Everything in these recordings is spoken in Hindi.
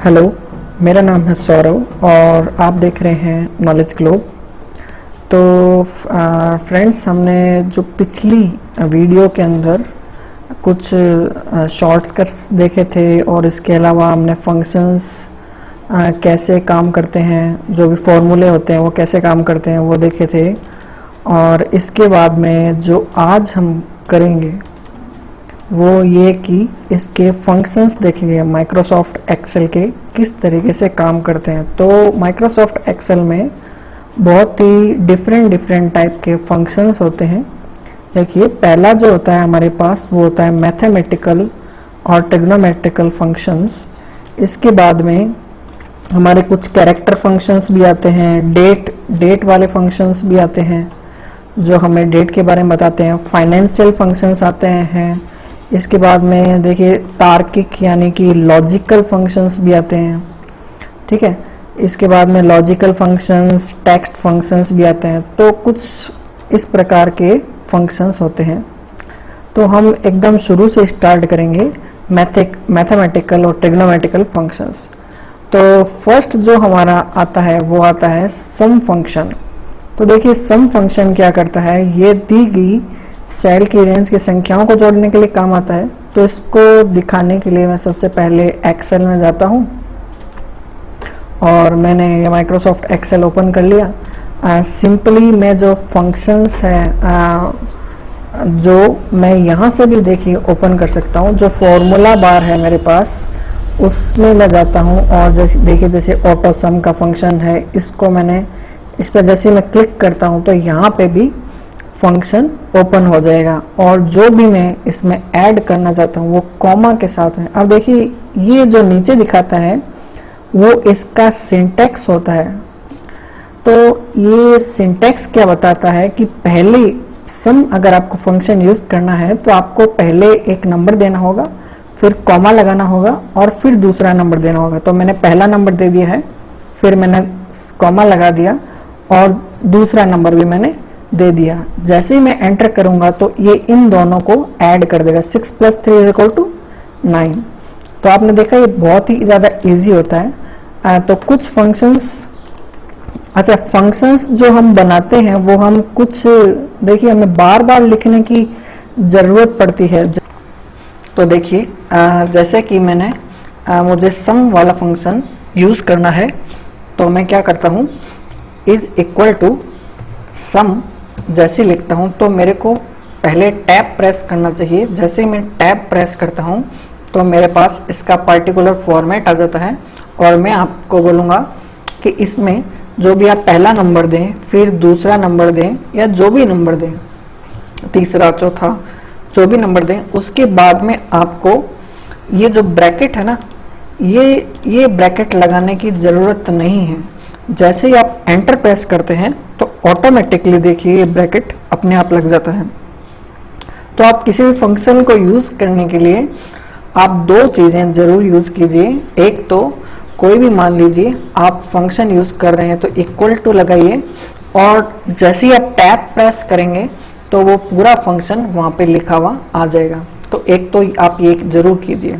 हेलो, मेरा नाम है सौरव और आप देख रहे हैं नॉलेज ग्लोब। तो फ्रेंड्स, हमने जो पिछली वीडियो के अंदर कुछ शॉर्ट्स कट्स देखे थे और इसके अलावा हमने फंक्शंस कैसे काम करते हैं, जो भी फॉर्मूले होते हैं वो कैसे काम करते हैं वो देखे थे। और इसके बाद में जो आज हम करेंगे वो ये कि इसके फंक्शंस देखेंगे माइक्रोसॉफ्ट एक्सेल के किस तरीके से काम करते हैं। तो माइक्रोसॉफ्ट एक्सेल में बहुत ही डिफरेंट टाइप के फंक्शंस होते हैं। देखिए, पहला जो होता है हमारे पास वो होता है मैथमेटिकल और ट्रिग्नोमेट्रिकल फंक्शंस। इसके बाद में हमारे कुछ कैरेक्टर फंक्शंस भी आते हैं, डेट वाले फंक्शंस भी आते हैं जो हमें डेट के बारे में बताते हैं। फाइनेंशियल फंक्शंस आते हैं। इसके बाद में देखिए तार्किक यानी कि लॉजिकल फंक्शंस भी आते हैं, ठीक है। इसके बाद में लॉजिकल फंक्शंस, टेक्स्ट फंक्शंस भी आते हैं। तो कुछ इस प्रकार के फंक्शंस होते हैं। तो हम एकदम शुरू से स्टार्ट करेंगे मैथमेटिकल और ट्रिग्नोमेट्रिकल फंक्शंस। तो फर्स्ट जो हमारा आता है वो आता है सम फंक्शन। तो देखिए सम फंक्शन क्या करता है, ये दी गई सेल की रेंज की संख्याओं को जोड़ने के लिए काम आता है। तो इसको दिखाने के लिए मैं सबसे पहले एक्सेल में जाता हूँ और मैंने ये माइक्रोसॉफ्ट एक्सेल ओपन कर लिया। सिंपली मैं जो फंक्शंस है जो मैं यहाँ से भी देखिए ओपन कर सकता हूँ। जो फॉर्मूला बार है मेरे पास उसमें मैं जाता हूँ और जैसे देखिए जैसे ऑटो सम का फंक्शन है, इसको मैंने इस पर जैसे मैं क्लिक करता हूँ तो यहाँ पे भी फंक्शन ओपन हो जाएगा। और जो भी मैं इसमें ऐड करना चाहता हूँ वो कॉमा के साथ है। अब देखिए ये जो नीचे दिखाता है वो इसका सिंटैक्स होता है। तो ये सिंटैक्स क्या बताता है कि पहले सम अगर आपको फंक्शन यूज करना है तो आपको पहले एक नंबर देना होगा, फिर कॉमा लगाना होगा और फिर दूसरा नंबर देना होगा। तो मैंने पहला नंबर दे दिया है, फिर मैंने कॉमा लगा दिया और दूसरा नंबर भी मैंने दे दिया। जैसे ही मैं एंटर करूंगा तो ये इन दोनों को ऐड कर देगा। 6 + 3 = 9। तो आपने देखा ये बहुत ही ज़्यादा इजी होता है। तो कुछ फंक्शंस जो हम बनाते हैं वो हम कुछ देखिए हमें बार बार लिखने की ज़रूरत पड़ती है। तो देखिए जैसे कि मुझे सम वाला फंक्शन यूज़ करना है तो मैं क्या करता हूँ, = सम जैसे लिखता हूँ तो मेरे को पहले टैब प्रेस करना चाहिए। जैसे मैं टैब प्रेस करता हूँ तो मेरे पास इसका पर्टिकुलर फॉर्मेट आ जाता है और मैं आपको बोलूँगा कि इसमें जो भी आप पहला नंबर दें, फिर दूसरा नंबर दें या जो भी नंबर दें, तीसरा चौथा जो भी नंबर दें, उसके बाद में आपको ये जो ब्रैकेट है ना, ये ब्रैकेट लगाने की ज़रूरत नहीं है। जैसे ही आप एंटर प्रेस करते हैं तो ऑटोमेटिकली देखिए ये ब्रैकेट अपने आप लग जाता है। तो आप किसी भी फंक्शन को यूज़ करने के लिए आप दो चीज़ें ज़रूर यूज़ कीजिए। एक तो कोई भी मान लीजिए आप फंक्शन यूज़ कर रहे हैं तो = लगाइए और जैसे ही आप टैब प्रेस करेंगे तो वो पूरा फंक्शन वहाँ पे लिखा हुआ आ जाएगा। तो एक तो आप ये ज़रूर कीजिए,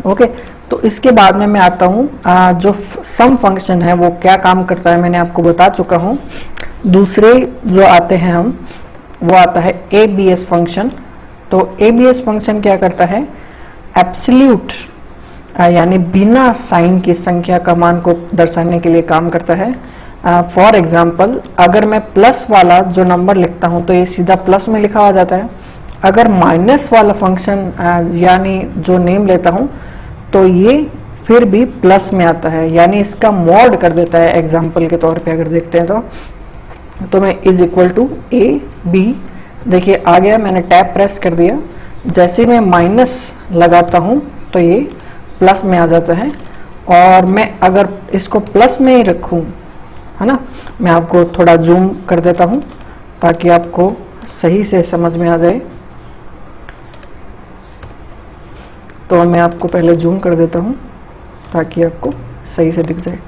ओके। तो इसके बाद में मैं आता हूँ जो सम फंक्शन है वो क्या काम करता है मैंने आपको बता चुका हूँ। दूसरे जो आते हैं हम वो आता है ABS फंक्शन। तो ABS फंक्शन क्या करता है, एब्सोल्यूट यानी बिना साइन की संख्या का मान को दर्शाने के लिए काम करता है। फॉर एग्जाम्पल अगर मैं प्लस वाला जो नंबर लिखता हूँ तो ये सीधा प्लस में लिखा आ जाता है। अगर माइनस वाला फंक्शन यानी जो नेम लेता हूँ तो ये फिर भी प्लस में आता है, यानी इसका मॉड कर देता है। एग्जाम्पल के तौर पे अगर देखते हैं तो मैं = AB देखिए आ गया, मैंने टैब प्रेस कर दिया। जैसे मैं माइनस लगाता हूँ तो ये प्लस में आ जाता है। और मैं अगर इसको प्लस में ही रखूँ, है ना, मैं आपको थोड़ा जूम कर देता हूँ ताकि आपको सही से समझ में आ जाए। तो मैं आपको पहले जूम कर देता हूँ ताकि आपको सही से दिख जाए।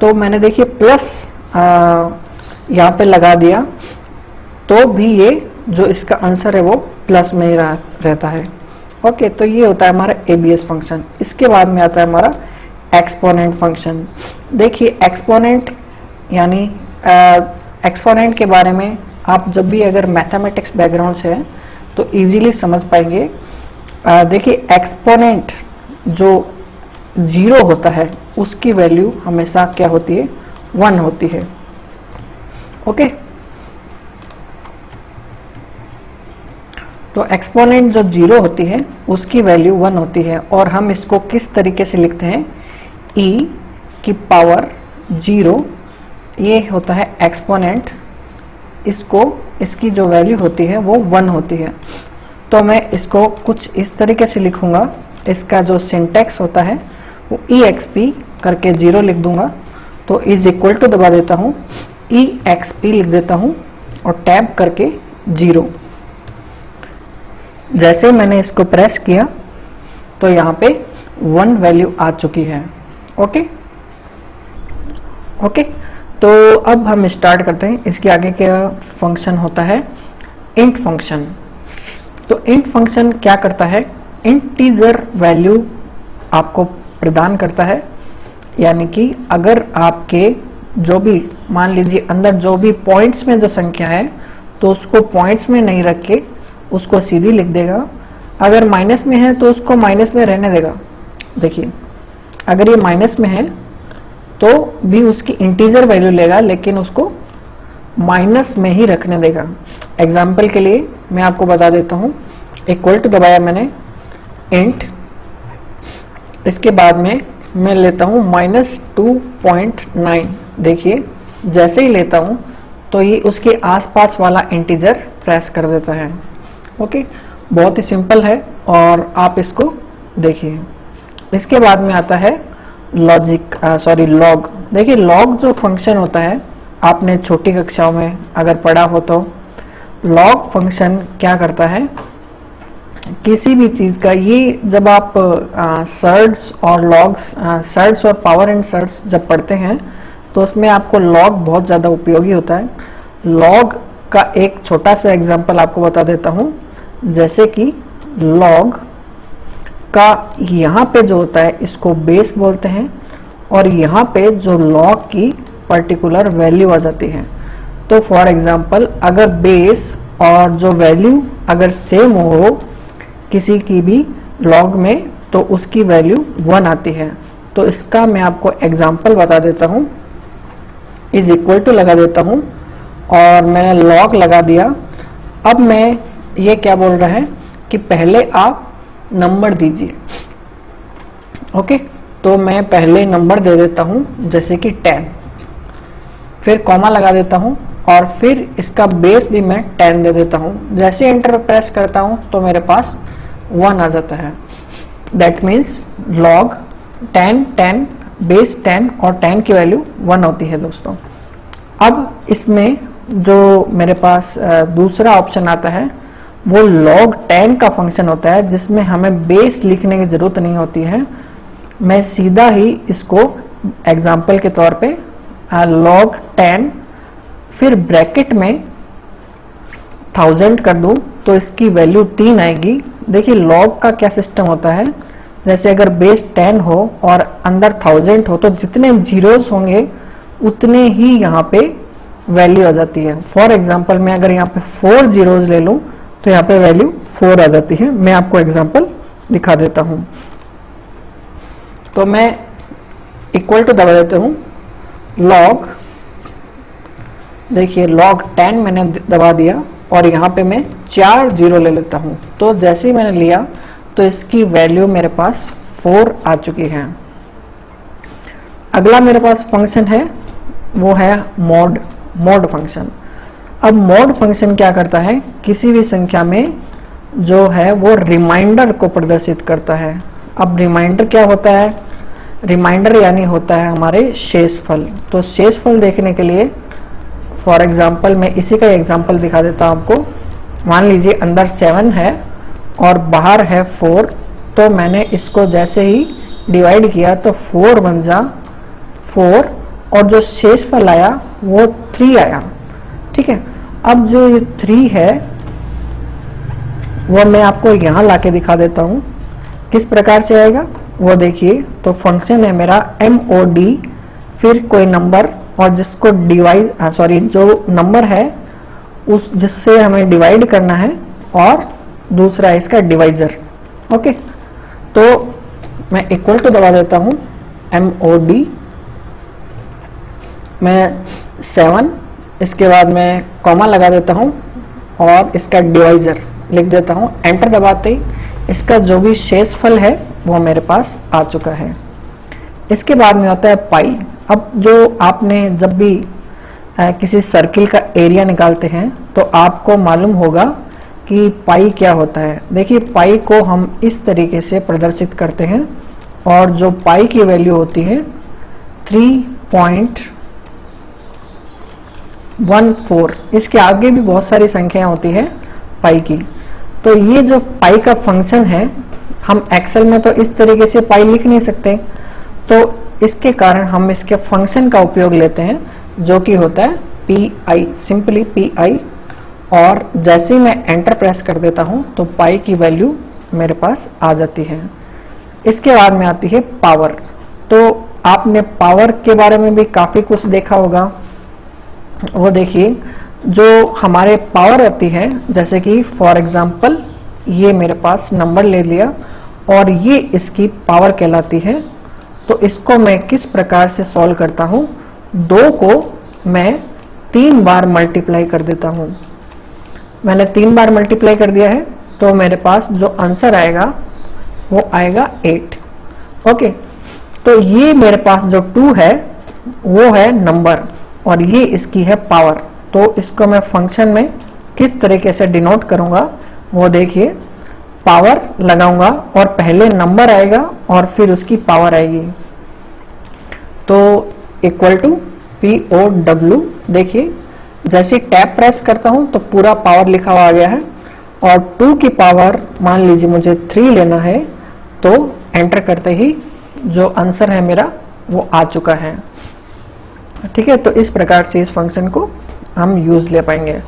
तो मैंने देखिए प्लस यहाँ पे लगा दिया तो भी ये जो इसका आंसर है वो प्लस में ही रहता है, ओके। तो ये होता है हमारा ABS फंक्शन। इसके बाद में आता है हमारा एक्सपोनेंट फंक्शन। देखिए एक्सपोनेंट यानी एक्सपोनेंट के बारे में आप जब भी अगर मैथमेटिक्स बैकग्राउंड से है तो इजीली समझ पाएंगे। देखिए एक्सपोनेंट जो 0 होता है उसकी वैल्यू हमेशा क्या होती है, 1 होती है। ओके, तो एक्सपोनेंट जो 0 होती है उसकी वैल्यू 1 होती है, और हम इसको किस तरीके से लिखते हैं, e की पावर 0, ये होता है एक्सपोनेंट, इसकी जो वैल्यू होती है वो 1 होती है। तो मैं इसको कुछ इस तरीके से लिखूंगा, इसका जो सिंटैक्स होता है वो EXP करके 0 लिख दूंगा, तो इज इक्वल टू दबा देता हूँ, EXP लिख देता हूँ और टैब करके 0। जैसे मैंने इसको प्रेस किया तो यहाँ पे 1 वैल्यू आ चुकी है। ओके ओके, तो अब हम स्टार्ट करते हैं। इसके आगे क्या फंक्शन होता है, इंट फंक्शन। तो इंट फंक्शन क्या करता है, इंटीजर वैल्यू आपको प्रदान करता है, यानी कि अगर आपके जो भी मान लीजिए अंदर जो भी पॉइंट्स में जो संख्या है तो उसको पॉइंट्स में नहीं रख के उसको सीधी लिख देगा। अगर माइनस में है तो उसको माइनस में रहने देगा। देखिए अगर ये माइनस में है तो भी उसकी इंटीजर वैल्यू लेगा, लेकिन उसको माइनस में ही रखने देगा। एग्जाम्पल के लिए मैं आपको बता देता हूँ, इक्वल टू दबाया मैंने, इंट, इसके बाद में मैं लेता हूँ -2.9। देखिए जैसे ही लेता हूँ तो ये उसके आसपास वाला इंटीजर प्रेस कर देता है। ओके, बहुत ही सिंपल है और आप इसको देखिए। इसके बाद में आता है लॉग। देखिए लॉग जो फंक्शन होता है, आपने छोटी कक्षाओं में अगर पढ़ा हो तो लॉग फंक्शन क्या करता है, किसी भी चीज़ का, ये जब आप सर्ट्स और लॉग्स, सर्ट्स और पावर एंड सर्ट्स जब पढ़ते हैं तो उसमें आपको लॉग बहुत ज़्यादा उपयोगी होता है। लॉग का एक छोटा सा एग्जांपल आपको बता देता हूँ, जैसे कि लॉग का यहाँ पे जो होता है इसको बेस बोलते हैं, और यहाँ पे जो लॉग की पर्टिकुलर वैल्यू आ जाती है। तो फॉर एग्जांपल अगर बेस और जो वैल्यू अगर सेम हो किसी की भी लॉग में तो उसकी वैल्यू 1 आती है। तो इसका मैं आपको एग्जांपल बता देता हूँ, इज इक्वल टू लगा देता हूँ और मैंने लॉग लगा दिया। अब मैं ये क्या बोल रहा है कि पहले आप नंबर दीजिए। ओके, तो मैं पहले नंबर दे देता हूँ जैसे कि 10, फिर कॉमा लगा देता हूँ और फिर इसका बेस भी मैं 10 दे देता हूँ। जैसे एंटर प्रेस करता हूँ तो मेरे पास 1 आ जाता है। दैट मीन्स लॉग 10 10 बेस 10 और 10 की वैल्यू 1 होती है दोस्तों। अब इसमें जो मेरे पास दूसरा ऑप्शन आता है वो log 10 का फंक्शन होता है, जिसमें हमें बेस लिखने की ज़रूरत नहीं होती है। मैं सीधा ही इसको एग्जाम्पल के तौर पे log 10 फिर ब्रैकेट में 1000 कर दूं तो इसकी वैल्यू 3 आएगी। देखिए log का क्या सिस्टम होता है, जैसे अगर बेस 10 हो और अंदर 1000 हो तो जितने जीरोस होंगे उतने ही यहाँ पे वैल्यू आ जाती है। फॉर एग्जाम्पल मैं अगर यहाँ पे 4 जीरोस ले लूँ तो यहाँ पे वैल्यू 4 आ जाती है। मैं आपको एग्जाम्पल दिखा देता हूँ। तो मैं इक्वल टू दबा देता हूँ लॉग, देखिए log 10 मैंने दबा दिया और यहाँ पे मैं 4 जीरो ले लेता हूँ। तो जैसे ही मैंने लिया तो इसकी वैल्यू मेरे पास 4 आ चुकी है। अगला मेरे पास फंक्शन है वो है मॉड फंक्शन। अब मॉड फंक्शन क्या करता है, किसी भी संख्या में जो है वो रिमाइंडर को प्रदर्शित करता है। अब रिमाइंडर क्या होता है, रिमाइंडर यानी होता है हमारे शेषफल। तो शेषफल देखने के लिए फॉर एग्जांपल मैं इसी का एग्जांपल दिखा देता हूँ आपको। मान लीजिए अंदर 7 है और बाहर है 4, तो मैंने इसको जैसे ही डिवाइड किया तो 4 1 जा 4 और जो शेषफल आया वो 3 आया। ठीक है, अब जो ये 3 है वो मैं आपको यहाँ लाके दिखा देता हूँ किस प्रकार से आएगा। वो देखिए, तो फंक्शन है मेरा MOD, फिर कोई नंबर और जिसको जो नंबर है उस जिससे हमें डिवाइड करना है, और दूसरा है इसका डिवाइजर। ओके, तो मैं इक्वल टू दबा देता हूँ MOD मैं 7, इसके बाद मैं कॉमा लगा देता हूँ और इसका डिवाइजर लिख देता हूँ। एंटर दबाते ही इसका जो भी शेषफल है वो मेरे पास आ चुका है। इसके बाद में होता है पाई। अब जो आपने जब भी किसी सर्किल का एरिया निकालते हैं तो आपको मालूम होगा कि पाई क्या होता है। देखिए, पाई को हम इस तरीके से प्रदर्शित करते हैं, और जो पाई की वैल्यू होती है 3.14। इसके आगे भी बहुत सारी संख्याएं होती है पाई की। तो ये जो पाई का फंक्शन है, हम एक्सेल में तो इस तरीके से पाई लिख नहीं सकते, तो इसके कारण हम इसके फंक्शन का उपयोग लेते हैं, जो कि होता है PI, सिंपली PI। और जैसे ही मैं एंटर प्रेस कर देता हूं तो पाई की वैल्यू मेरे पास आ जाती है। इसके बाद में आती है पावर। तो आपने पावर के बारे में भी काफ़ी कुछ देखा होगा। वो देखिए, जो हमारे पावर होती है, जैसे कि फॉर एग्जांपल ये मेरे पास नंबर ले लिया और ये इसकी पावर कहलाती है। तो इसको मैं किस प्रकार से सॉल्व करता हूँ, 2 को मैं 3 बार मल्टीप्लाई कर देता हूँ। मैंने 3 बार मल्टीप्लाई कर दिया है, तो मेरे पास जो आंसर आएगा वो आएगा 8। ओके, तो ये मेरे पास जो 2 है वो है नंबर और ये इसकी है पावर। तो इसको मैं फंक्शन में किस तरीके से डिनोट करूंगा वो देखिए, पावर लगाऊंगा और पहले नंबर आएगा और फिर उसकी पावर आएगी। तो इक्वल टू POW। देखिए, जैसे टैब प्रेस करता हूं तो पूरा पावर लिखा हुआ आ गया है, और 2 की पावर मान लीजिए मुझे 3 लेना है, तो एंटर करते ही जो आंसर है मेरा वो आ चुका है। ठीक है, तो इस प्रकार से इस फंक्शन को हम यूज ले पाएंगे।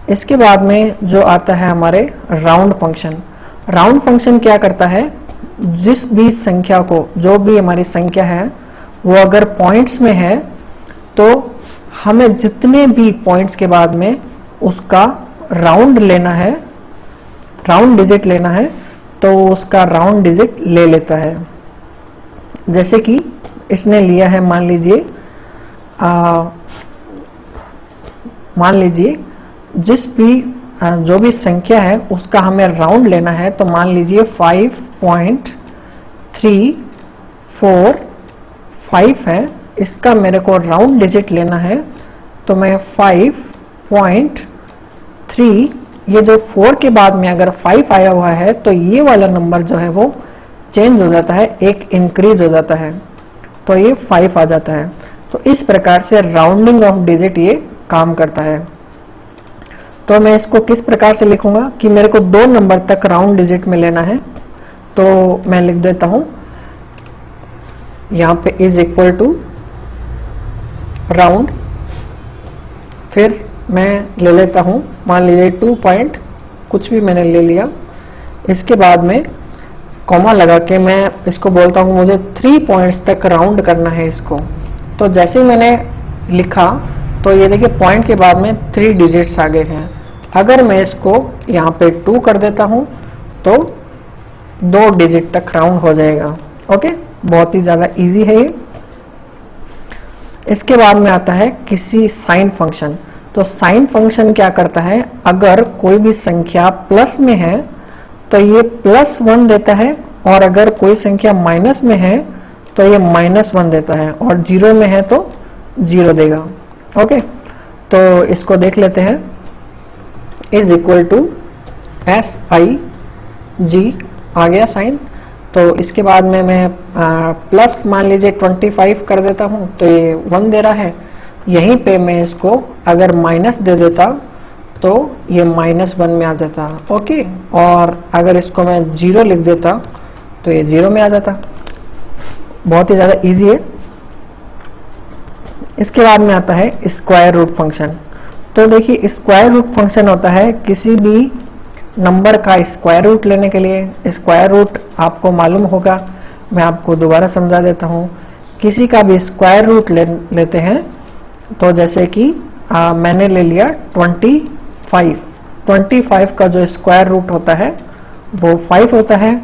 इसके बाद में जो आता है हमारे राउंड फंक्शन। राउंड फंक्शन क्या करता है, जिस भी संख्या को, जो भी हमारी संख्या है वो अगर पॉइंट्स में है, तो हमें जितने भी पॉइंट्स के बाद में उसका राउंड लेना है, राउंड डिजिट लेना है, तो उसका राउंड डिजिट ले लेता है। जैसे कि इसने लिया है, मान लीजिए जिस भी जो भी संख्या है उसका हमें राउंड लेना है, तो मान लीजिए 5.345 है, इसका मेरे को राउंड डिजिट लेना है, तो मैं 5.3, ये जो 4 के बाद में अगर 5 आया हुआ है तो ये वाला नंबर जो है वो चेंज हो जाता है, एक इंक्रीज हो जाता है, तो ये 5 आ जाता है। तो इस प्रकार से राउंडिंग ऑफ डिजिट ये काम करता है। तो मैं इसको किस प्रकार से लिखूंगा कि मेरे को 2 नंबर तक राउंड डिजिट में लेना है, तो मैं लिख देता हूं यहाँ पे इज इक्वल टू राउंड, फिर मैं ले लेता हूँ मान लीजिए 2 पॉइंट कुछ भी मैंने ले लिया। इसके बाद में कॉमा लगा के मैं इसको बोलता हूँ मुझे 3 पॉइंट्स तक राउंड करना है इसको। तो जैसे ही मैंने लिखा तो ये देखिए पॉइंट के बाद में 3 डिजिट्स आ गए हैं। अगर मैं इसको यहाँ पे 2 कर देता हूँ तो 2 डिजिट तक राउंड हो जाएगा। ओके, बहुत ही ज़्यादा इजी है ये। इसके बाद में आता है किसी साइन फंक्शन। तो साइन फंक्शन क्या करता है, अगर कोई भी संख्या प्लस में है तो ये +1 देता है, और अगर कोई संख्या माइनस में है तो ये -1 देता है, और 0 में है तो 0 देगा। ओके, तो इसको देख लेते हैं। इज इक्वल टू SIG आ गया साइन। तो इसके बाद में मैं प्लस मान लीजिए 25 कर देता हूँ तो ये 1 दे रहा है। यहीं पे मैं इसको अगर माइनस दे देता तो ये -1 में आ जाता। ओके, और अगर इसको मैं 0 लिख देता तो ये 0 में आ जाता। बहुत ही ज़्यादा इजी है। इसके बाद में आता है स्क्वायर रूट फंक्शन। तो देखिए स्क्वायर रूट फंक्शन होता है किसी भी नंबर का स्क्वायर रूट लेने के लिए। स्क्वायर रूट आपको मालूम होगा मैं आपको दोबारा समझा देता हूँ। किसी का भी स्क्वायर रूट लेते हैं, तो जैसे कि मैंने ले लिया 25 का जो स्क्वायर रूट होता है वो 5 होता है।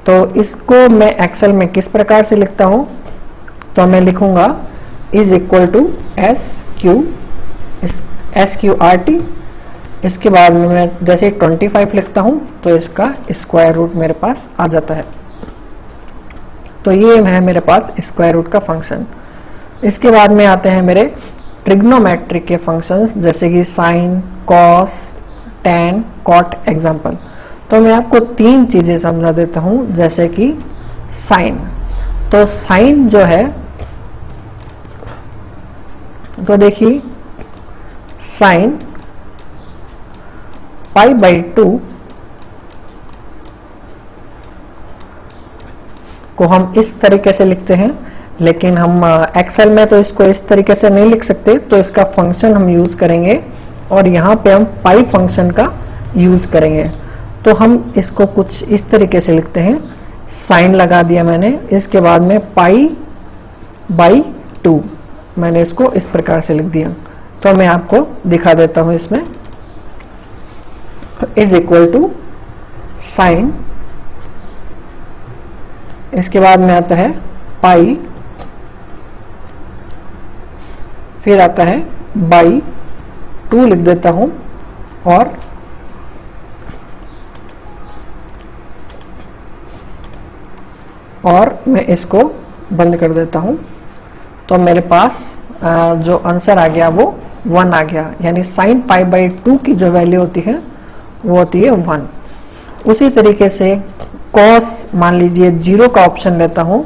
तो इसको मैं एक्सेल में किस प्रकार से लिखता हूँ, तो मैं लिखूंगा इज इक्वल टू SQRT। इसके बाद में मैं जैसे 25 लिखता हूँ तो इसका स्क्वायर रूट मेरे पास आ जाता है। तो ये है मेरे पास स्क्वायर रूट का फंक्शन। इसके बाद में आते हैं मेरे ट्रिग्नोमेट्रिक के फंक्शंस, जैसे कि sine, cos, tan, cot example. तो मैं आपको 3 चीज़ें समझा देता हूँ। जैसे कि साइन, तो साइन जो है, तो देखिए साइन π/2 को हम इस तरीके से लिखते हैं, लेकिन हम एक्सेल में तो इसको इस तरीके से नहीं लिख सकते, तो इसका फंक्शन हम यूज करेंगे और यहाँ पे हम पाई फंक्शन का यूज करेंगे। तो हम इसको कुछ इस तरीके से लिखते हैं, साइन लगा दिया मैंने, इसके बाद में π/2 मैंने इसको इस प्रकार से लिख दिया। तो मैं आपको दिखा देता हूँ, इसमें इज इक्वल टू साइन, इसके बाद में आता है पाई, फिर आता है /2 लिख देता हूं और मैं इसको बंद कर देता हूं। तो मेरे पास जो आंसर आ गया वो 1 आ गया, यानी साइन π/2 की जो वैल्यू होती है वो होती है 1। उसी तरीके से कॉस, मान लीजिए 0 का ऑप्शन लेता हूं,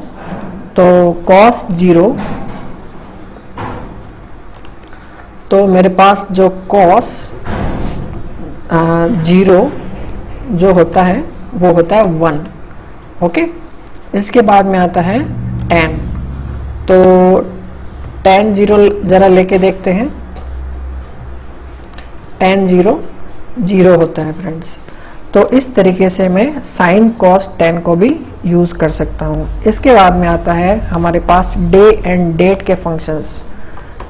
तो कॉस 0, तो मेरे पास जो कॉस 0 जो होता है वो होता है 1। ओके, इसके बाद में आता है tan, तो tan 0 जरा लेके देखते हैं। tan 0 होता है फ्रेंड्स। तो इस तरीके से मैं साइन, कॉस, tan को भी यूज कर सकता हूँ। इसके बाद में आता है हमारे पास डे एंड डेट के फंक्शंस।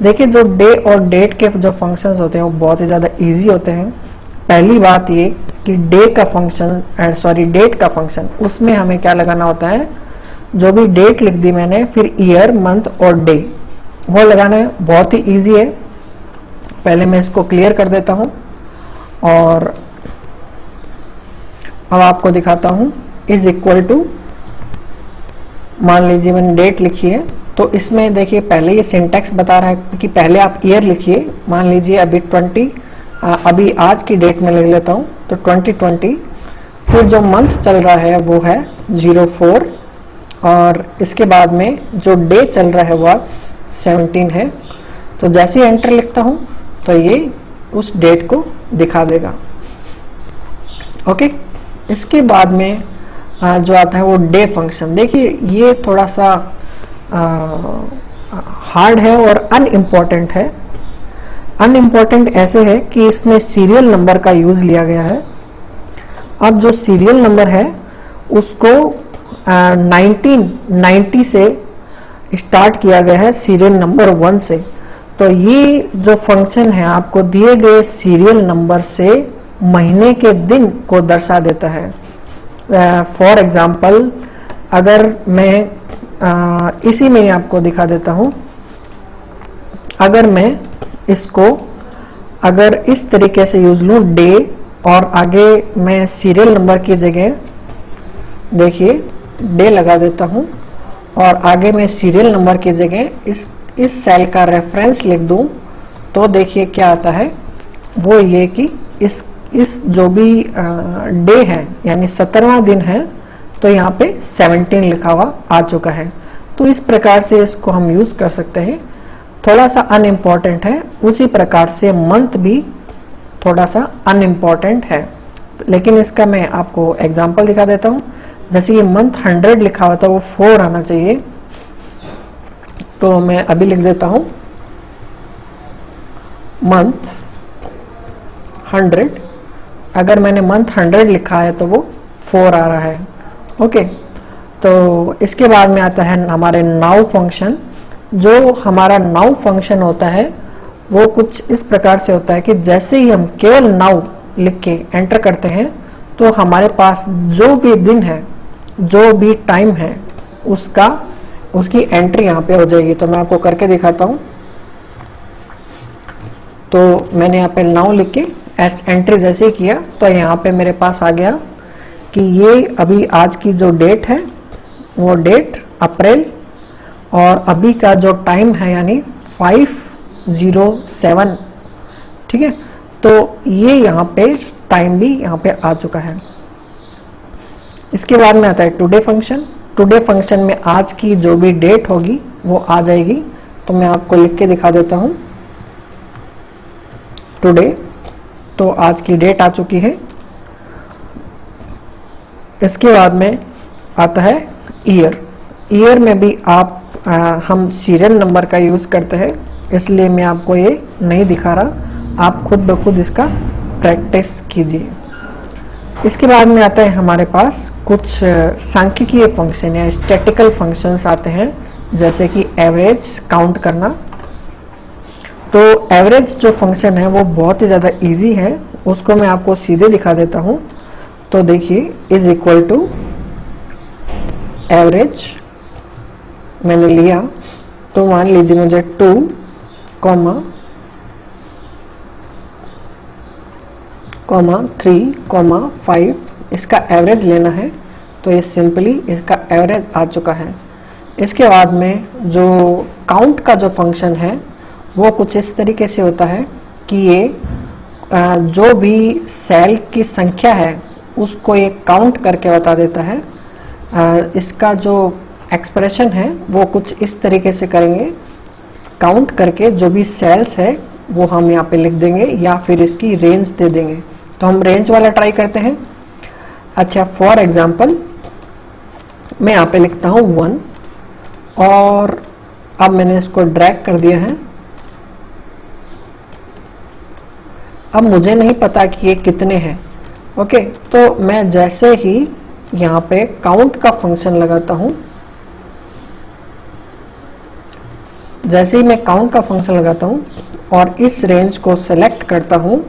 देखिए, जो डे और डेट के जो फंक्शंस होते हैं वो बहुत ही ज़्यादा इजी होते हैं। पहली बात ये कि डेट का फंक्शन, उसमें हमें क्या लगाना होता है, जो भी डेट लिख दी मैंने, फिर ईयर, मंथ और डे वो लगाना है। बहुत ही इजी है। पहले मैं इसको क्लियर कर देता हूँ और अब आपको दिखाता हूँ। इज इक्वल टू, मान लीजिए मैंने डेट लिखी है, तो इसमें देखिए पहले ये सिंटैक्स बता रहा है कि पहले आप ईयर लिखिए। मान लीजिए अभी आज की डेट में लिख लेता हूँ, तो 2020। फिर जो मंथ चल रहा है वो है 04, और इसके बाद में जो डे चल रहा है वो आज 17 है। तो जैसे ही एंटर लिखता हूँ तो ये उस डेट को दिखा देगा। ओके, इसके बाद में जो आता है वो डे फंक्शन। देखिए, ये थोड़ा सा हार्ड है और अनइम्पॉर्टेंट है। अनइम्पॉर्टेंट ऐसे है कि इसमें सीरियल नंबर का यूज लिया गया है। अब जो सीरियल नंबर है उसको 1990 से स्टार्ट किया गया है, सीरियल नंबर 1 से। तो ये जो फंक्शन है आपको दिए गए सीरियल नंबर से महीने के दिन को दर्शा देता है। फॉर एग्जाम्पल, अगर मैं इसी में ही आपको दिखा देता हूँ, अगर मैं इसको अगर इस तरीके से यूज लूँ डे, और आगे मैं सीरियल नंबर की जगह देखिए डे लगा देता हूँ, और आगे मैं सीरियल नंबर की जगह इस सेल का रेफरेंस लिख दूँ, तो देखिए क्या आता है, वो ये कि इस जो भी डे है यानी 17वां दिन है, तो यहाँ पे 17 लिखा हुआ आ चुका है। तो इस प्रकार से इसको हम यूज कर सकते हैं। थोड़ा सा अनइम्पॉर्टेंट है, उसी प्रकार से मंथ भी थोड़ा सा अनइम्पॉर्टेंट है, लेकिन इसका मैं आपको एग्जांपल दिखा देता हूँ। जैसे ये मंथ 100 लिखा हुआ था, वो 4 आना चाहिए, तो मैं अभी लिख देता हूँ मंथ 100। अगर मैंने मंथ 100 लिखा है तो वो 4 आ रहा है। ओके, तो इसके बाद में आता है हमारे नाउ फंक्शन। जो हमारा नाउ फंक्शन होता है वो कुछ इस प्रकार से होता है कि जैसे ही हम केवल नाउ लिख के एंटर करते हैं तो हमारे पास जो भी दिन है, जो भी टाइम है, उसकी एंट्री यहाँ पे हो जाएगी। तो मैं आपको करके दिखाता हूँ। तो मैंने यहाँ पे नाउ लिख के एंट्री जैसे ही किया तो यहाँ पे मेरे पास आ गया कि ये अभी आज की जो डेट है वो डेट अप्रैल, और अभी का जो टाइम है यानी 5:07, ठीक है। तो ये यहाँ पे टाइम भी यहाँ पे आ चुका है। इसके बाद में आता है टुडे फंक्शन। टुडे फंक्शन में आज की जो भी डेट होगी वो आ जाएगी। तो मैं आपको लिख के दिखा देता हूँ टुडे। तो आज की डेट आ चुकी है। इसके बाद में आता है ईयर। ईयर में भी हम सीरियल नंबर का यूज़ करते हैं, इसलिए मैं आपको ये नहीं दिखा रहा, आप खुद ब खुद इसका प्रैक्टिस कीजिए। इसके बाद में आता है हमारे पास कुछ सांख्यिकीय फंक्शन या स्टैटिकल फंक्शंस आते हैं, जैसे कि एवरेज, काउंट करना। तो एवरेज जो फंक्शन है वो बहुत ही ज़्यादा इजी है, उसको मैं आपको सीधे दिखा देता हूँ। तो देखिए, इज इक्वल टू एवरेज मैंने लिया, तो मान लीजिए मुझे 2, 3, 5 इसका एवरेज लेना है। तो ये सिंपली इसका एवरेज आ चुका है। इसके बाद में जो काउंट का जो फंक्शन है वो कुछ इस तरीके से होता है कि ये जो भी सेल की संख्या है उसको ये काउंट करके बता देता है। इसका जो एक्सप्रेशन है वो कुछ इस तरीके से करेंगे, काउंट करके जो भी सेल्स है वो हम यहाँ पे लिख देंगे या फिर इसकी रेंज दे देंगे। तो हम रेंज वाला ट्राई करते हैं। अच्छा, फॉर एग्जांपल मैं यहाँ पे लिखता हूँ 1, और अब मैंने इसको ड्रैग कर दिया है। अब मुझे नहीं पता कि ये कितने हैं। ओके, तो मैं जैसे ही यहाँ पे काउंट का फंक्शन लगाता हूँ, जैसे ही मैं काउंट का फंक्शन लगाता हूँ और इस रेंज को सेलेक्ट करता हूँ,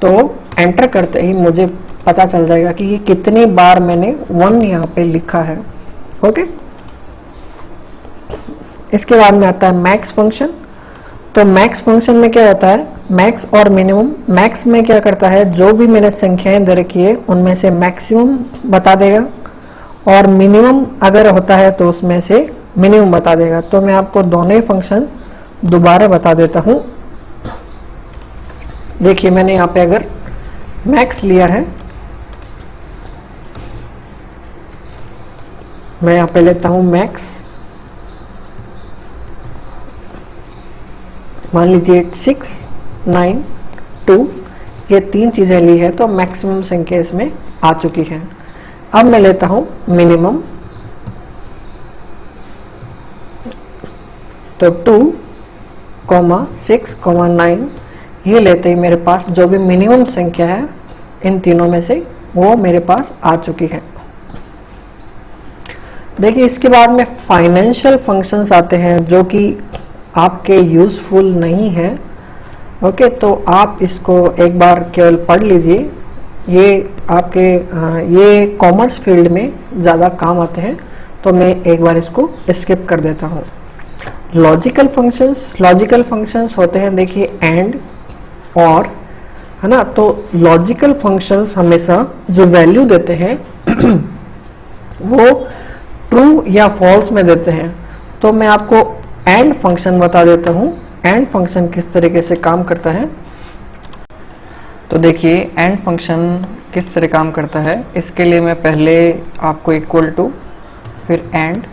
तो एंटर करते ही मुझे पता चल जाएगा कि ये कितनी बार मैंने 1 यहाँ पे लिखा है। ओके, इसके बाद में आता है मैक्स फंक्शन। तो मैक्स फंक्शन में क्या होता है, मैक्स और मिनिमम। मैक्स में क्या करता है, जो भी मैंने संख्याएं दे रखी है उनमें से मैक्सिमम बता देगा, और मिनिमम अगर होता है तो उसमें से मिनिमम बता देगा। तो मैं आपको दोनों ही फंक्शन दोबारा बता देता हूँ। देखिए, मैंने यहाँ पे अगर मैक्स लिया है, मैं यहाँ पे लेता हूँ मैक्स, मान लीजिए 6, 9, 2, ये 3 चीज़ें ली है, तो मैक्सिमम संख्या इसमें आ चुकी है। अब मैं लेता हूँ मिनिमम, तो 2, 6, 9 ये लेते ही मेरे पास जो भी मिनिमम संख्या है इन तीनों में से वो मेरे पास आ चुकी है। देखिए, इसके बाद में फाइनेंशियल फंक्शंस आते हैं जो कि आपके यूज़फुल नहीं है। ओके, तो आप इसको एक बार केवल पढ़ लीजिए। ये आपके ये कॉमर्स फील्ड में ज़्यादा काम आते हैं, तो मैं एक बार इसको स्किप कर देता हूँ। लॉजिकल फंक्शंस होते हैं, देखिए एंड, और, है ना। तो लॉजिकल फंक्शंस हमेशा जो वैल्यू देते हैं वो ट्रू या फॉल्स में देते हैं। तो मैं आपको एंड फंक्शन बता देता हूँ। एंड फंक्शन किस तरीके से काम करता है। तो देखिए, एंड फंक्शन किस तरह काम करता है, इसके लिए मैं पहले आपको इक्वल टू, फिर एंड,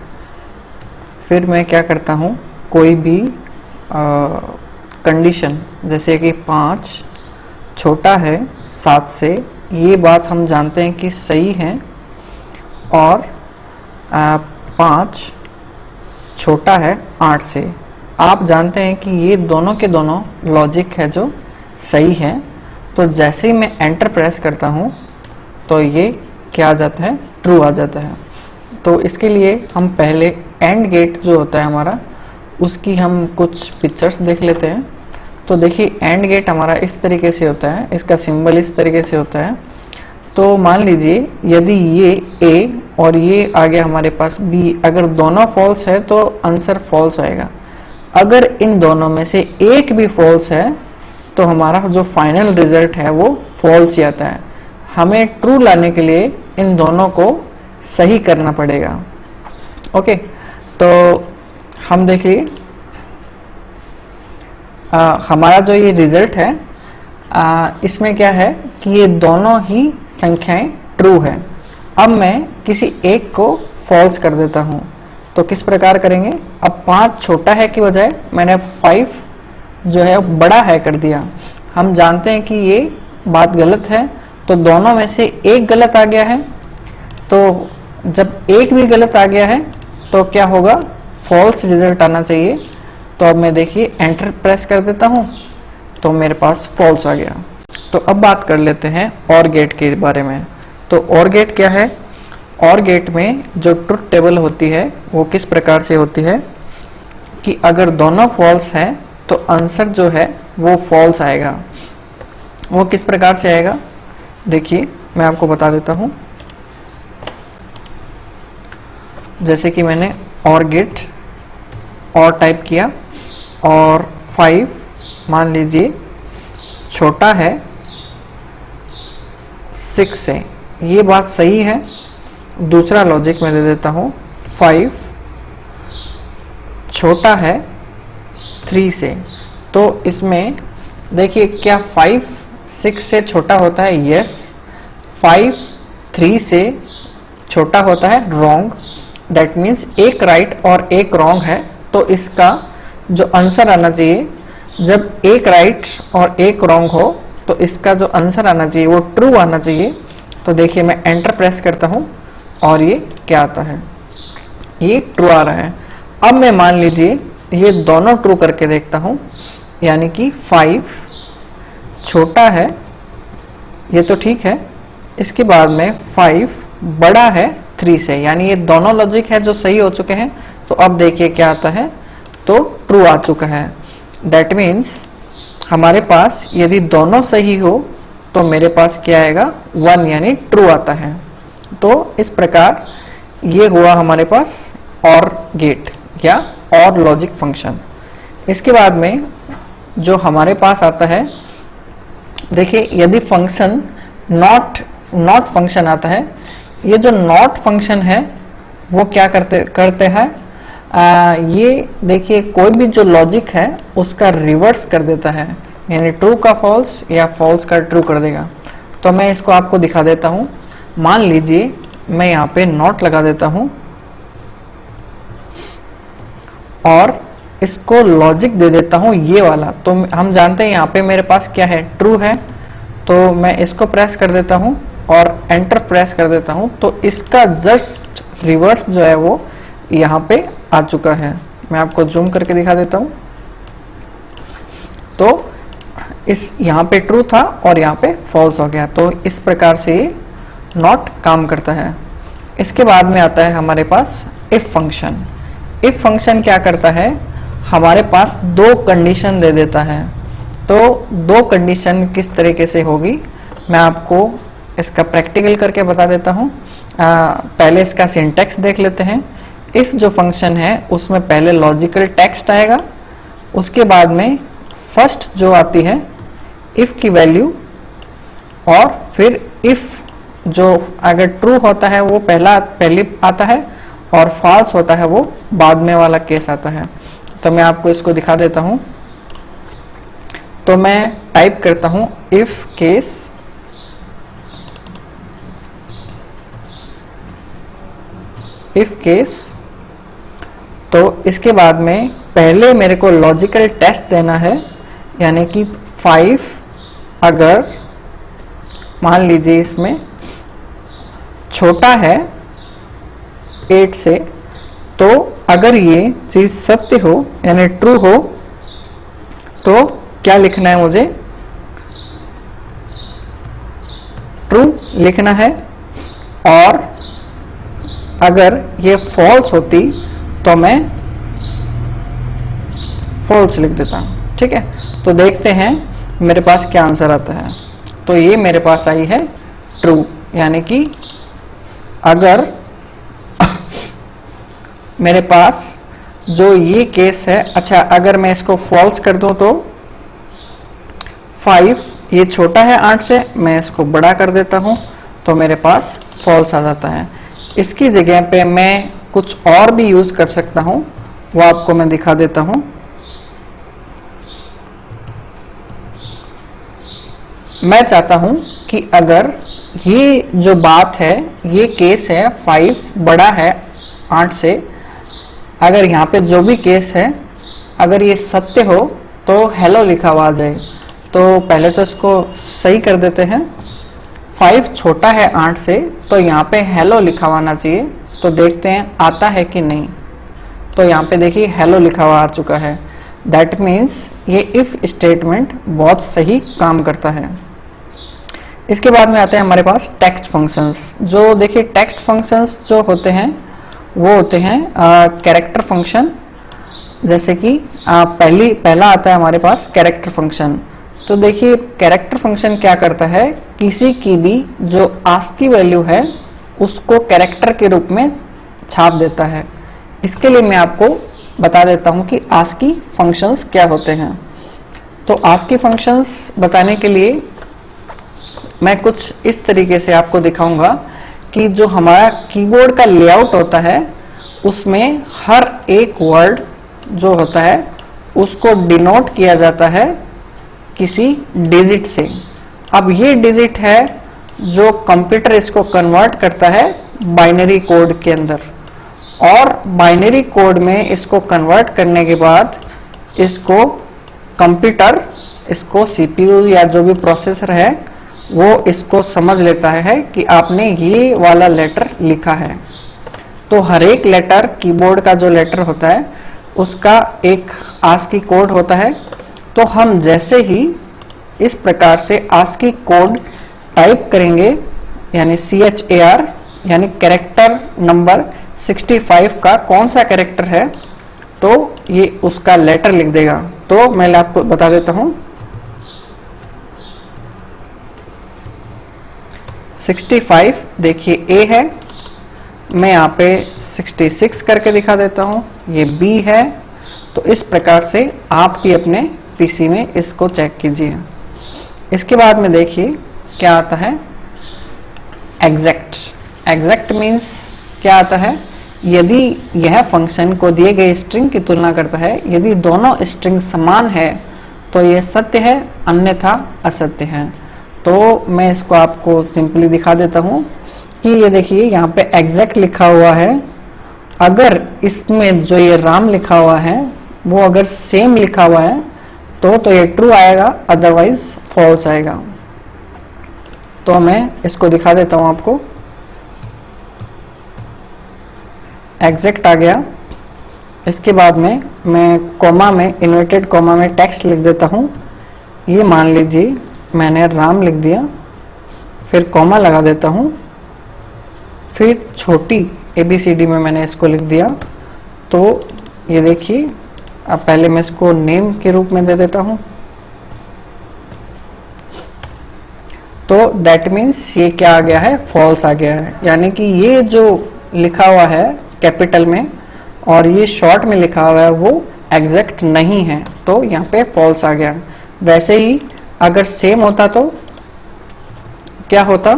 फिर मैं क्या करता हूँ, कोई भी कंडीशन, जैसे कि 5 छोटा है 7 से, ये बात हम जानते हैं कि सही है, और 5 छोटा है 8 से, आप जानते हैं कि ये दोनों के दोनों लॉजिक है जो सही है। तो जैसे ही मैं एंटर प्रेस करता हूँ तो ये क्या आ जाता है, ट्रू आ जाता है। तो इसके लिए हम पहले एंड गेट जो होता है हमारा, उसकी हम कुछ पिक्चर्स देख लेते हैं। तो देखिए एंड गेट हमारा इस तरीके से होता है, इसका सिंबल इस तरीके से होता है। तो मान लीजिए यदि ये ए और ये आ गया हमारे पास बी, अगर दोनों फॉल्स है तो आंसर फॉल्स आएगा। अगर इन दोनों में से एक भी फॉल्स है तो हमारा जो फाइनल रिजल्ट है वो फॉल्स ही आता है। हमें ट्रू लाने के लिए इन दोनों को सही करना पड़ेगा। ओके, तो हम देखिए हमारा जो ये रिजल्ट है इसमें क्या है कि ये दोनों ही संख्याएं ट्रू है। अब मैं किसी एक को फॉल्स कर देता हूं, तो किस प्रकार करेंगे? अब 5 छोटा है की बजाय मैंने 5 जो है बड़ा है कर दिया। हम जानते हैं कि ये बात गलत है, तो दोनों में से एक गलत आ गया है। तो जब एक भी गलत आ गया है तो क्या होगा? फॉल्स रिजल्ट आना चाहिए। तो अब मैं देखिए एंटर प्रेस कर देता हूं तो मेरे पास फॉल्स आ गया। तो अब बात कर लेते हैं और गेट के बारे में। तो और गेट क्या है? और गेट में जो ट्रुथ टेबल होती है वो किस प्रकार से होती है कि अगर दोनों फॉल्स हैं तो आंसर जो है वो फॉल्स आएगा। वो किस प्रकार से आएगा देखिए मैं आपको बता देता हूं। जैसे कि मैंने और गेट और टाइप किया और 5 मान लीजिए छोटा है 6 से, ये बात सही है। दूसरा लॉजिक मैं दे देता हूँ 5 छोटा है 3 से। तो इसमें देखिए क्या 5 6 से छोटा होता है? यस। 5 3 से छोटा होता है? रॉन्ग। दैट मीन्स एक राइट और एक रॉन्ग है। तो इसका जो आंसर आना चाहिए, जब एक राइट और एक रॉन्ग हो तो इसका जो आंसर आना चाहिए वो ट्रू आना चाहिए। तो देखिए मैं एंटर प्रेस करता हूँ और ये क्या आता है? ये ट्रू आ रहा है। अब मैं मान लीजिए ये दोनों ट्रू करके देखता हूँ, यानी कि 5 छोटा है, ये तो ठीक है। इसके बाद में 5 बड़ा है 3 से, यानी ये दोनों लॉजिक है जो सही हो चुके हैं। तो अब देखिए क्या आता है? तो ट्रू आ चुका है। दैट मीन्स हमारे पास यदि दोनों सही हो तो मेरे पास क्या आएगा? 1 यानी ट्रू आता है। तो इस प्रकार ये हुआ हमारे पास और गेट या और लॉजिक फंक्शन। इसके बाद में जो हमारे पास आता है, देखिए यदि फंक्शन नॉट फंक्शन आता है, ये जो नॉट फंक्शन है वो क्या करते हैं? ये देखिए कोई भी जो लॉजिक है उसका रिवर्स कर देता है, यानी ट्रू का फॉल्स या फॉल्स का ट्रू कर देगा। तो मैं इसको आपको दिखा देता हूँ। मान लीजिए मैं यहाँ पे नॉट लगा देता हूँ और इसको लॉजिक दे देता हूँ ये वाला। तो हम जानते हैं यहाँ पे मेरे पास क्या है? ट्रू है। तो मैं इसको प्रेस कर देता हूँ और एंटर प्रेस कर देता हूँ, तो इसका जस्ट रिवर्स जो है वो यहाँ पे आ चुका है। मैं आपको जूम करके दिखा देता हूँ। तो इस यहाँ पे ट्रू था और यहाँ पे फॉल्स हो गया। तो इस प्रकार से ये नॉट काम करता है। इसके बाद में आता है हमारे पास इफ फंक्शन। इफ फंक्शन क्या करता है? हमारे पास 2 कंडीशन दे देता है। तो 2 कंडीशन किस तरीके से होगी मैं आपको इसका प्रैक्टिकल करके बता देता हूँ। पहले इसका सिंटैक्स देख लेते हैं। इफ जो फंक्शन है उसमें पहले लॉजिकल टेक्स्ट आएगा, उसके बाद में फर्स्ट जो आती है इफ की वैल्यू, और फिर इफ जो अगर ट्रू होता है वो पहले आता है और फॉल्स होता है वो बाद में वाला केस आता है। तो मैं आपको इसको दिखा देता हूँ। तो मैं टाइप करता हूँ इफ केस तो इसके बाद में पहले मेरे को लॉजिकल टेस्ट देना है, यानी कि 5 अगर मान लीजिए इसमें छोटा है 8 से, तो अगर ये चीज सत्य हो यानी ट्रू हो तो क्या लिखना है? मुझे ट्रू लिखना है। और अगर ये फॉल्स होती तो मैं फॉल्स लिख देता। ठीक है, तो देखते हैं मेरे पास क्या आंसर आता है। तो ये मेरे पास आई है ट्रू, यानी कि अगर मेरे पास जो ये केस है, अच्छा अगर मैं इसको फॉल्स कर दूं तो 5 ये छोटा है 8 से, मैं इसको बड़ा कर देता हूं तो मेरे पास फॉल्स आ जाता है। इसकी जगह पे मैं कुछ और भी यूज कर सकता हूं, वो आपको मैं दिखा देता हूं। मैं चाहता हूं कि अगर ये जो बात है, ये केस है 5 बड़ा है 8 से, अगर यहाँ पे जो भी केस है अगर ये सत्य हो तो हेलो लिखा हुआ आ जाए। तो पहले तो इसको सही कर देते हैं। 5 छोटा है 8 से, तो यहाँ पे हेलो लिखा हुआ आना चाहिए। तो देखते हैं आता है कि नहीं। तो यहाँ पे देखिए हेलो लिखा हुआ आ चुका है। दैट मीन्स ये इफ स्टेटमेंट बहुत सही काम करता है। इसके बाद में आते हैं हमारे पास टेक्स्ट फंक्शंस। जो देखिए टेक्स्ट फंक्शंस जो होते हैं वो होते हैं कैरेक्टर फंक्शन। जैसे कि पहला आता है हमारे पास कैरेक्टर फंक्शन। तो देखिए कैरेक्टर फंक्शन क्या करता है, किसी की भी जो आस्की वैल्यू है उसको कैरेक्टर के रूप में छाप देता है। इसके लिए मैं आपको बता देता हूं कि आस्की फंक्शंस क्या होते हैं। तो आस्की फंक्शंस बताने के लिए मैं कुछ इस तरीके से आपको दिखाऊंगा कि जो हमारा कीबोर्ड का लेआउट होता है उसमें हर एक वर्ड जो होता है उसको डिनोट किया जाता है किसी डिजिट से। अब ये डिजिट है जो कंप्यूटर इसको कन्वर्ट करता है बाइनरी कोड के अंदर, और बाइनरी कोड में इसको कन्वर्ट करने के बाद इसको कंप्यूटर, इसको सीपीयू या जो भी प्रोसेसर है वो इसको समझ लेता है कि आपने ये वाला लेटर लिखा है। तो हर एक लेटर, कीबोर्ड का जो लेटर होता है उसका एक आस्की कोड होता है। तो हम जैसे ही इस प्रकार से आस्की कोड टाइप करेंगे, यानी CHAR, यानी कैरेक्टर नंबर 65 का कौन सा कैरेक्टर है, तो ये उसका लेटर लिख देगा। तो मैं आपको बता देता हूं 65 देखिए A है, मैं यहाँ पे 66 करके दिखा देता हूँ, ये B है। तो इस प्रकार से आप भी अपने पीसी में इसको चेक कीजिए। इसके बाद में देखिए क्या आता है, एग्जैक्ट। एग्जैक्ट मीन्स क्या आता है, यदि यह फंक्शन को दिए गए स्ट्रिंग की तुलना करता है, यदि दोनों स्ट्रिंग समान है तो यह सत्य है, अन्यथा असत्य है। तो मैं इसको आपको सिंपली दिखा देता हूं कि ये देखिए यहाँ पे एग्जैक्ट लिखा हुआ है। अगर इसमें जो ये राम लिखा हुआ है वो अगर सेम लिखा हुआ है तो ये ट्रू आएगा, अदरवाइज फॉल्स आएगा। तो मैं इसको दिखा देता हूं आपको। एग्जैक्ट आ गया। इसके बाद में मैं कॉमा में, इन्वर्टेड कॉमा में टेक्स्ट लिख देता हूं। ये मान लीजिए मैंने राम लिख दिया, फिर कॉमा लगा देता हूं, फिर छोटी ABCD में मैंने इसको लिख दिया। तो ये देखिए, अब पहले मैं इसको नेम के रूप में दे देता हूं। तो दैट मीन्स ये क्या आ गया है, फॉल्स आ गया है। यानी कि ये जो लिखा हुआ है कैपिटल में और ये शॉर्ट में लिखा हुआ है वो एग्जैक्ट नहीं है, तो यहाँ पे फॉल्स आ गया। वैसे ही अगर सेम होता तो क्या होता,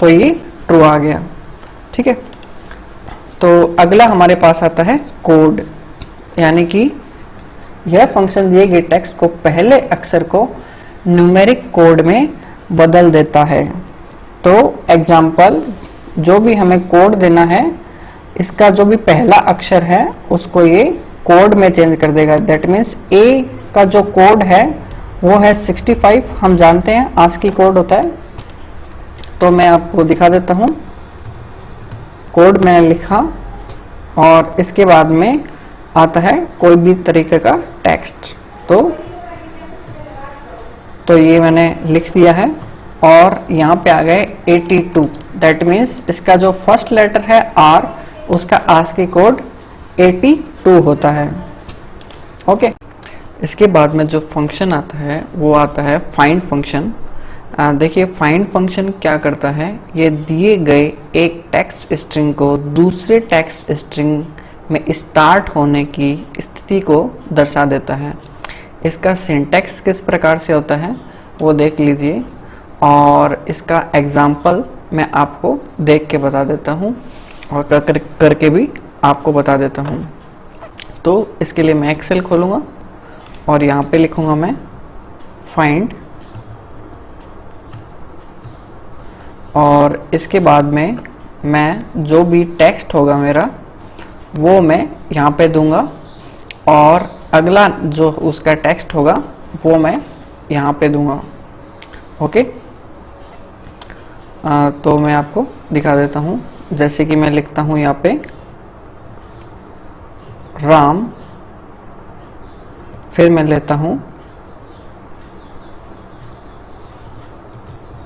तो ये ट्रू आ गया। ठीक है, तो अगला हमारे पास आता है कोड, यानी कि यह फंक्शन दिए गए टेक्स्ट को पहले अक्षर को न्यूमेरिक कोड में बदल देता है। तो एग्जाम्पल, जो भी हमें कोड देना है इसका जो भी पहला अक्षर है उसको ये कोड में चेंज कर देगा। दैट मीन्स A का जो कोड है वो है 65, हम जानते हैं आस्की कोड होता है। तो मैं आपको दिखा देता हूँ, कोड मैंने लिखा और इसके बाद में आता है कोई भी तरीके का टेक्स्ट। तो ये मैंने लिख दिया है और यहाँ पे आ गए 82, दैट मीन्स इसका जो फर्स्ट लेटर है आर, उसका आस्की कोड 82 होता है। ओके, इसके बाद में जो फंक्शन आता है वो आता है फाइंड फंक्शन। देखिए फाइंड फंक्शन क्या करता है, ये दिए गए एक टेक्स्ट स्ट्रिंग को दूसरे टेक्स्ट स्ट्रिंग में स्टार्ट होने की स्थिति को दर्शा देता है। इसका सिंटैक्स किस प्रकार से होता है वो देख लीजिए, और इसका एग्जाम्पल मैं आपको देख के बता देता हूँ और करके भी आपको बता देता हूँ। तो इसके लिए मैं एक्सेल खोलूँगा और यहाँ पे लिखूँगा मैं फाइंड, और इसके बाद में मैं जो भी टेक्स्ट होगा मेरा वो मैं यहाँ पे दूंगा, और अगला जो उसका टेक्स्ट होगा वो मैं यहाँ पे दूंगा। ओके, तो मैं आपको दिखा देता हूँ। जैसे कि मैं लिखता हूँ यहाँ पे राम, फिर मैं लेता हूँ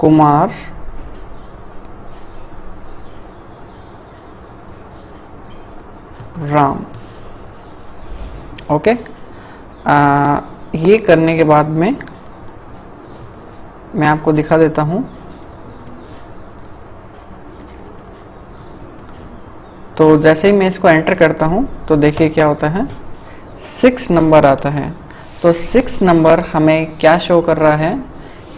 कुमार, राम। ओके, ये करने के बाद में मैं आपको दिखा देता हूँ। तो जैसे ही मैं इसको एंटर करता हूँ तो देखिए क्या होता है, 6 नंबर आता है। तो 6 नंबर हमें क्या शो कर रहा है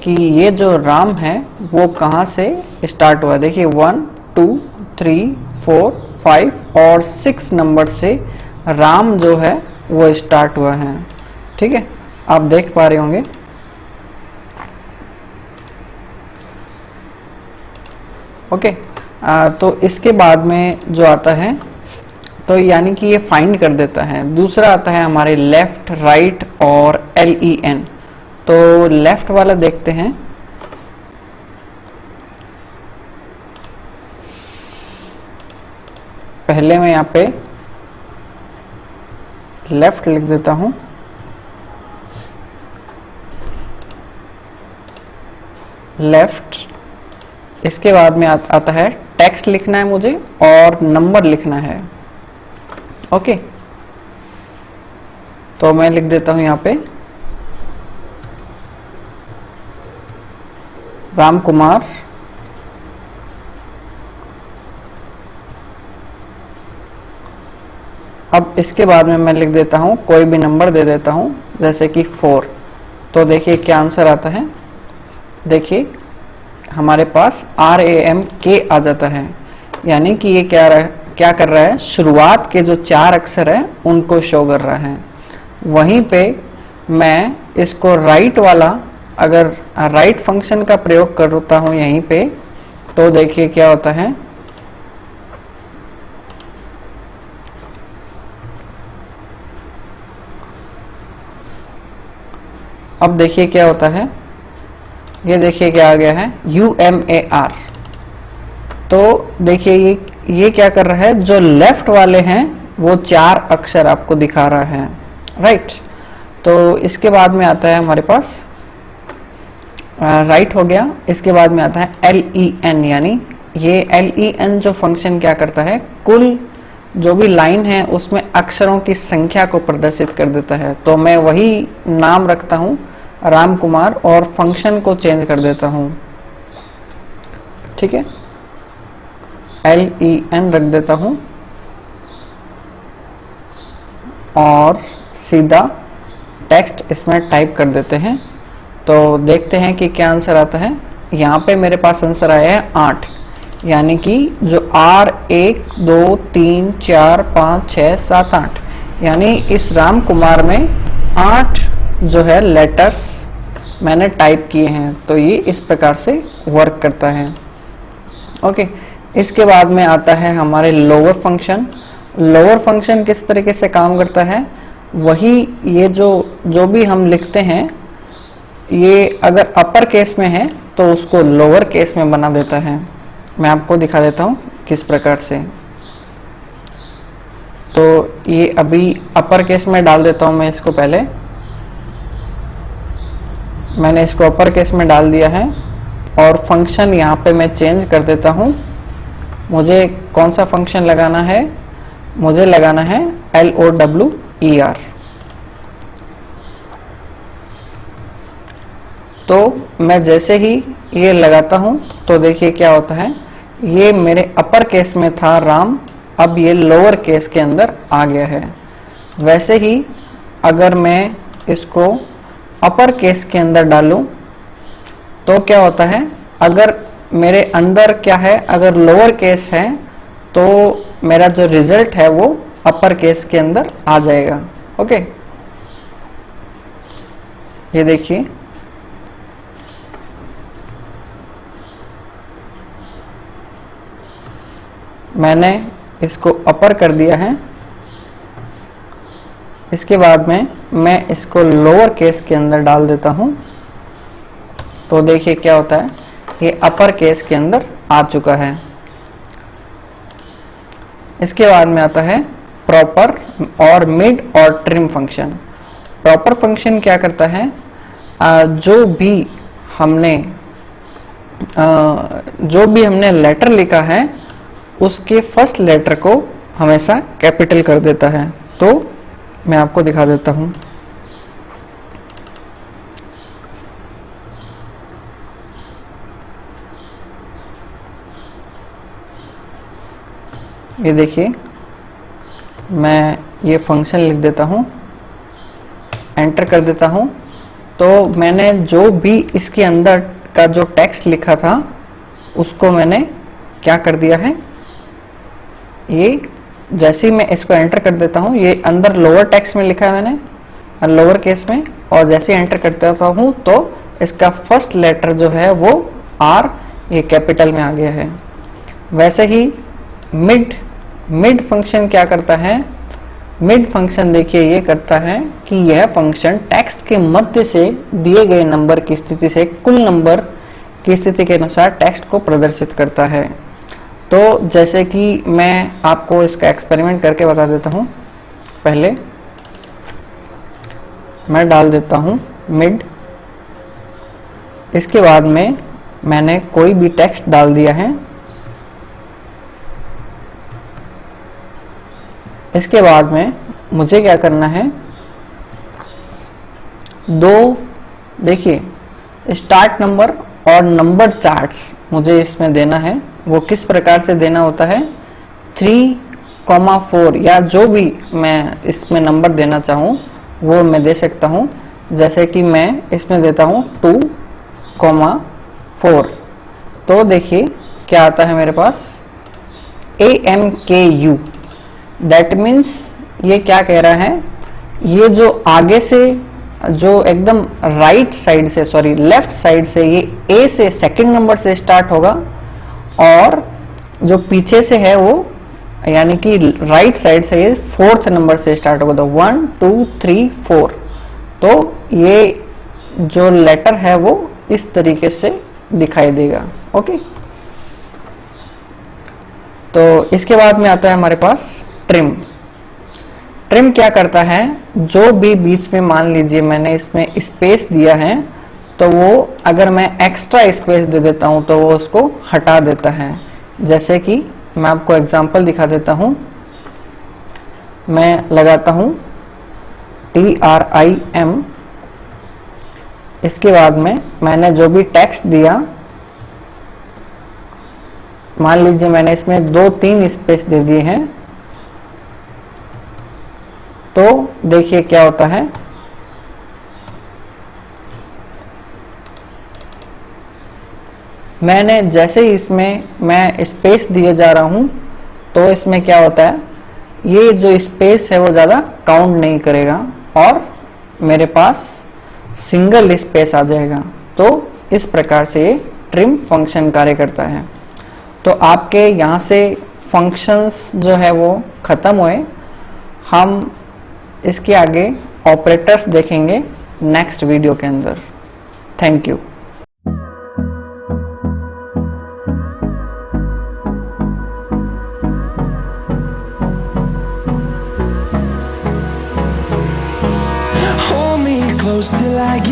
कि ये जो राम है वो कहाँ से स्टार्ट हुआ है। देखिए 1 2 3 4 5 और 6 नंबर से राम जो है वो स्टार्ट हुआ है। ठीक है, आप देख पा रहे होंगे। ओके, तो इसके बाद में जो आता है तो यानी कि ये फाइंड कर देता है। दूसरा आता है हमारे लेफ्ट, राइट और LEN। तो लेफ्ट वाला देखते हैं। पहले मैं यहाँ पे लेफ्ट लिख देता हूँ, लेफ्ट। इसके बाद में आता है टेक्स्ट लिखना है मुझे और नंबर लिखना है। ओके, तो मैं लिख देता हूं यहाँ पे राम कुमार, अब इसके बाद में मैं लिख देता हूं कोई भी नंबर दे देता हूं, जैसे कि 4। तो देखिए क्या आंसर आता है। देखिए हमारे पास RAMK आ जाता है, यानी कि ये क्या कर रहा है, शुरुआत के जो 4 अक्षर है उनको शो कर रहा है। वहीं पे मैं इसको राइट वाला, अगर राइट फंक्शन का प्रयोग करता हूँ यहीं पे, तो देखिए क्या होता है। अब देखिए क्या होता है, ये देखिए क्या आ गया है UMAR। तो देखिए ये क्या कर रहा है, जो लेफ्ट वाले हैं वो 4 अक्षर आपको दिखा रहा है, राइट। तो इसके बाद में आता है हमारे पास राइट हो गया। इसके बाद में आता है LEN, यानी ये LEN जो फंक्शन क्या करता है, कुल जो भी लाइन है उसमें अक्षरों की संख्या को प्रदर्शित कर देता है। तो मैं वही नाम रखता हूँ राम कुमार और फंक्शन को चेंज कर देता हूँ। ठीक है, LEN रख देता हूँ और सीधा टेक्स्ट इसमें टाइप कर देते हैं। तो देखते हैं कि क्या आंसर आता है। यहाँ पे मेरे पास आंसर आया है 8, यानी कि जो R 1 2 3 4 5 6 7 8, यानी इस राम कुमार में 8 जो है लेटर्स मैंने टाइप किए हैं। तो ये इस प्रकार से वर्क करता है। ओके, इसके बाद में आता है हमारे लोअर फंक्शन। लोअर फंक्शन किस तरीके से काम करता है, वही ये जो भी हम लिखते हैं, ये अगर अपर केस में है तो उसको लोअर केस में बना देता है। मैं आपको दिखा देता हूँ किस प्रकार से। तो ये अभी अपर केस में डाल देता हूँ मैं इसको। पहले मैंने इसको अपर केस में डाल दिया है और फंक्शन यहाँ पे मैं चेंज कर देता हूँ मुझे कौन सा फंक्शन लगाना है, मुझे लगाना है LOWER। तो मैं जैसे ही ये लगाता हूं तो देखिए क्या होता है, ये मेरे अपर केस में था राम, अब ये लोअर केस के अंदर आ गया है। वैसे ही अगर मैं इसको अपर केस के अंदर डालूं तो क्या होता है, अगर मेरे अंदर क्या है, अगर लोअर केस है तो मेरा जो रिजल्ट है वो अपर केस के अंदर आ जाएगा। ओके, ये देखिए मैंने इसको अपर कर दिया है। इसके बाद में मैं इसको लोअर केस के अंदर डाल देता हूं तो देखिए क्या होता है, ये अपर केस के अंदर आ चुका है। इसके बाद में आता है प्रॉपर और मिड और ट्रिम फंक्शन। प्रॉपर फंक्शन क्या करता है, जो भी हमने लेटर लिखा है उसके फर्स्ट लेटर को हमेशा कैपिटल कर देता है। तो मैं आपको दिखा देता हूं। ये देखिए मैं ये फंक्शन लिख देता हूं, एंटर कर देता हूं, तो मैंने जो भी इसके अंदर का जो टेक्स्ट लिखा था उसको मैंने क्या कर दिया है, ये जैसे ही मैं इसको एंटर कर देता हूँ, ये अंदर लोअर टेक्स्ट में लिखा है मैंने लोअर केस में, और जैसे ही एंटर कर देता हूँ तो इसका फर्स्ट लेटर जो है वो R ये कैपिटल में आ गया है। वैसे ही मिड फंक्शन क्या करता है, मिड फंक्शन देखिए ये करता है कि यह फंक्शन टेक्स्ट के मध्य से दिए गए नंबर की स्थिति से कुल नंबर की स्थिति के अनुसार टेक्स्ट को प्रदर्शित करता है। तो जैसे कि मैं आपको इसका एक्सपेरिमेंट करके बता देता हूं। पहले मैं डाल देता हूं मिड, इसके बाद में मैंने कोई भी टेक्स्ट डाल दिया है। इसके बाद में मुझे क्या करना है, देखिए स्टार्ट नंबर और नंबर चार्ट्स मुझे इसमें देना है। वो किस प्रकार से देना होता है, 3,4 या जो भी मैं इसमें नंबर देना चाहूँ वो मैं दे सकता हूँ। जैसे कि मैं इसमें देता हूँ 2,4। तो देखिए क्या आता है मेरे पास, AMKU। दैट मीन्स ये क्या कह रहा है, ये जो आगे से जो एकदम राइट साइड से, सॉरी लेफ्ट साइड से, ये A से सेकंड नंबर से स्टार्ट होगा, और जो पीछे से है वो यानी कि राइट साइड से ये फोर्थ नंबर से स्टार्ट होगा। तो 1 2 3 4। तो ये जो लेटर है वो इस तरीके से दिखाई देगा। ओके, तो इसके बाद में आता है हमारे पास ट्रिम। ट्रिम क्या करता है, जो भी बीच में मान लीजिए मैंने इसमें स्पेस दिया है तो वो अगर मैं एक्स्ट्रा स्पेस दे देता हूं तो वो उसको हटा देता है। जैसे कि मैं आपको एग्जांपल दिखा देता हूं, मैं लगाता हूं TRIM, इसके बाद में मैंने जो भी टेक्स्ट दिया, मान लीजिए मैंने इसमें 2-3 स्पेस दे दिए हैं, तो देखिए क्या होता है, मैंने जैसे ही इसमें मैं स्पेस दिए जा रहा हूं तो इसमें क्या होता है, ये जो स्पेस है वो ज़्यादा काउंट नहीं करेगा और मेरे पास सिंगल स्पेस आ जाएगा। तो इस प्रकार से ये ट्रिम फंक्शन कार्य करता है। तो आपके यहाँ से फंक्शंस जो है वो ख़त्म हुए। हम इसके आगे ऑपरेटर्स देखेंगे नेक्स्ट वीडियो के अंदर। Thank you. Hold me close till I get